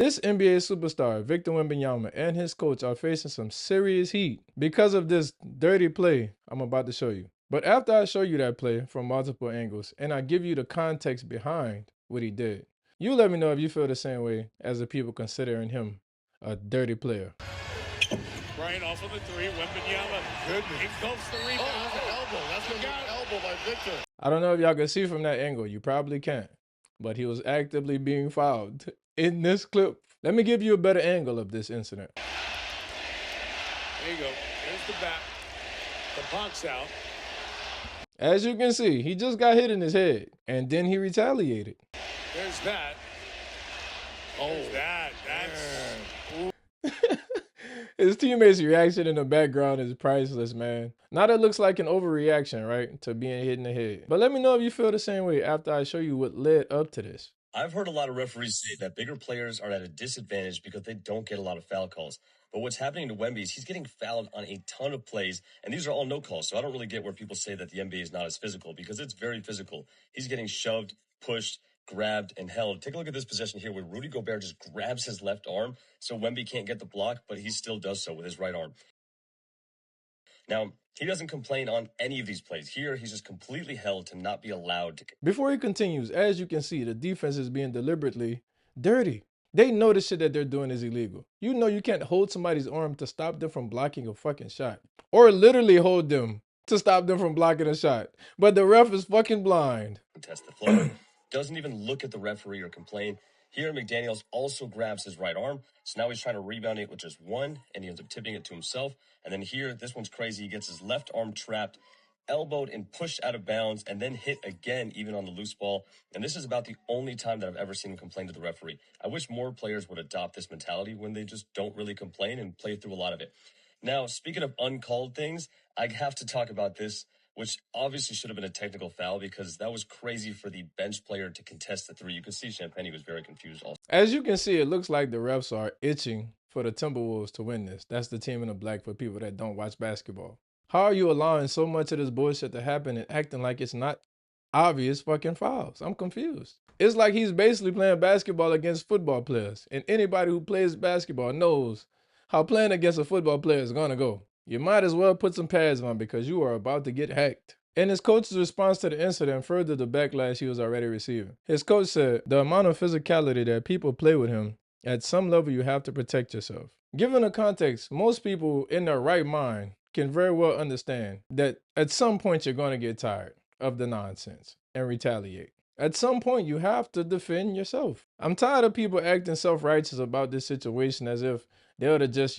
This NBA superstar, Victor Wembanyama, and his coach are facing some serious heat because of this dirty play I'm about to show you. But after I show you that play from multiple angles and I give you the context behind what he did, you let me know if you feel the same way as the people considering him a dirty player. Bryant off of the three. Wembenyama. Goodness. Engulfs the rebound. Oh, that's an elbow. That's an elbow by Victor. I don't know if y'all can see from that angle. You probably can't. But he was actively being fouled in this clip. Let me give you a better angle of this incident. There you go. There's the back. The box out. As you can see, he just got hit in his head, and then he retaliated. There's that. There's that. That's... His teammates' reaction in the background is priceless, man. Now that looks like an overreaction, right, to being hit in the head. But let me know if you feel the same way after I show you what led up to this. I've heard a lot of referees say that bigger players are at a disadvantage because they don't get a lot of foul calls. But what's happening to Wemby is he's getting fouled on a ton of plays, and these are all no calls. So I don't really get where people say that the NBA is not as physical, because it's very physical. He's getting shoved, pushed, grabbed, and held. Take a look at this possession here where Rudy Gobert just grabs his left arm so Wemby can't get the block, but he still does so with his right arm. Now, he doesn't complain on any of these plays. Here, he's just completely held to not be allowed to. Before he continues, as you can see, the defense is being deliberately dirty. They know the shit that they're doing is illegal. You know you can't hold somebody's arm to stop them from blocking a fucking shot. Or literally hold them to stop them from blocking a shot. But the ref is fucking blind. Test the flow. Doesn't even look at the referee or complain. Here, McDaniels also grabs his right arm. So now he's trying to rebound it with just one, and he ends up tipping it to himself. And then here, this one's crazy. He gets his left arm trapped, elbowed and pushed out of bounds, and then hit again, even on the loose ball. And this is about the only time that I've ever seen him complain to the referee. I wish more players would adopt this mentality when they just don't really complain and play through a lot of it. Now, speaking of uncalled things, I have to talk about this, which obviously should have been a technical foul, because that was crazy for the bench player to contest the three. You can see Champagne was very confused also. As you can see, it looks like the refs are itching for the Timberwolves to win this. That's the team in the black for people that don't watch basketball. How are you allowing so much of this bullshit to happen and acting like it's not obvious fucking fouls? I'm confused. It's like he's basically playing basketball against football players. And anybody who plays basketball knows how playing against a football player is gonna go. You might as well put some pads on because you are about to get hacked. And his coach's response to the incident furthered the backlash he was already receiving. His coach said, the amount of physicality that people play with him, at some level you have to protect yourself. Given the context, most people in their right mind can very well understand that at some point you're going to get tired of the nonsense and retaliate. At some point, you have to defend yourself. I'm tired of people acting self-righteous about this situation as if they would have just,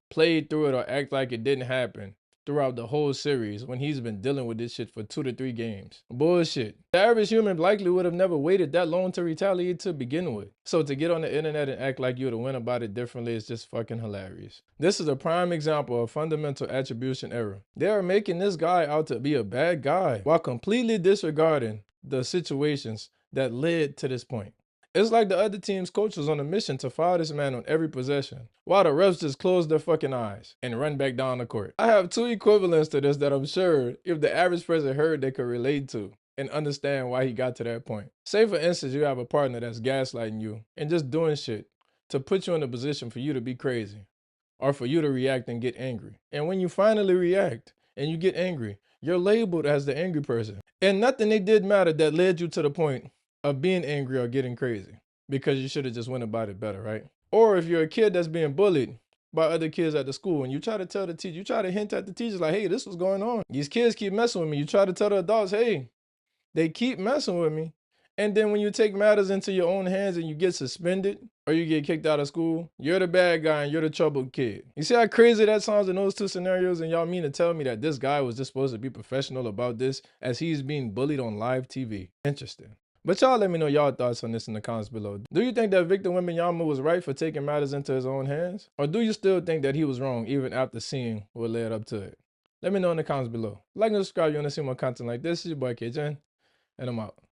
played through it or act like it didn't happen throughout the whole series when he's been dealing with this shit for 2 to 3 games. Bullshit. The average human likely would have never waited that long to retaliate to begin with. So to get on the internet and act like you would have went about it differently is just fucking hilarious. This is a prime example of fundamental attribution error. They are making this guy out to be a bad guy while completely disregarding the situations that led to this point. It's like the other team's coach was on a mission to foul this man on every possession, while the refs just close their fucking eyes and run back down the court. I have 2 equivalents to this that I'm sure if the average person heard they could relate to and understand why he got to that point. Say for instance you have a partner that's gaslighting you and just doing shit to put you in a position for you to be crazy or for you to react and get angry. And when you finally react and you get angry, you're labeled as the angry person. And nothing they did mattered that led you to the point of being angry or getting crazy, because you should have just went about it better, right? Or if you're a kid that's being bullied by other kids at the school and you try to tell the teacher, you try to hint at the teachers like, hey, this was going on. These kids keep messing with me. You try to tell the adults, hey, they keep messing with me. And then when you take matters into your own hands and you get suspended or you get kicked out of school, you're the bad guy and you're the troubled kid. You see how crazy that sounds in those 2 scenarios? And y'all mean to tell me that this guy was just supposed to be professional about this as he's being bullied on live TV? Interesting. But y'all let me know y'all thoughts on this in the comments below. Do you think that Victor Wembanyama was right for taking matters into his own hands? Or do you still think that he was wrong even after seeing what led up to it? Let me know in the comments below. Like and subscribe if you want to see more content like this. It's your boy KJ, and I'm out.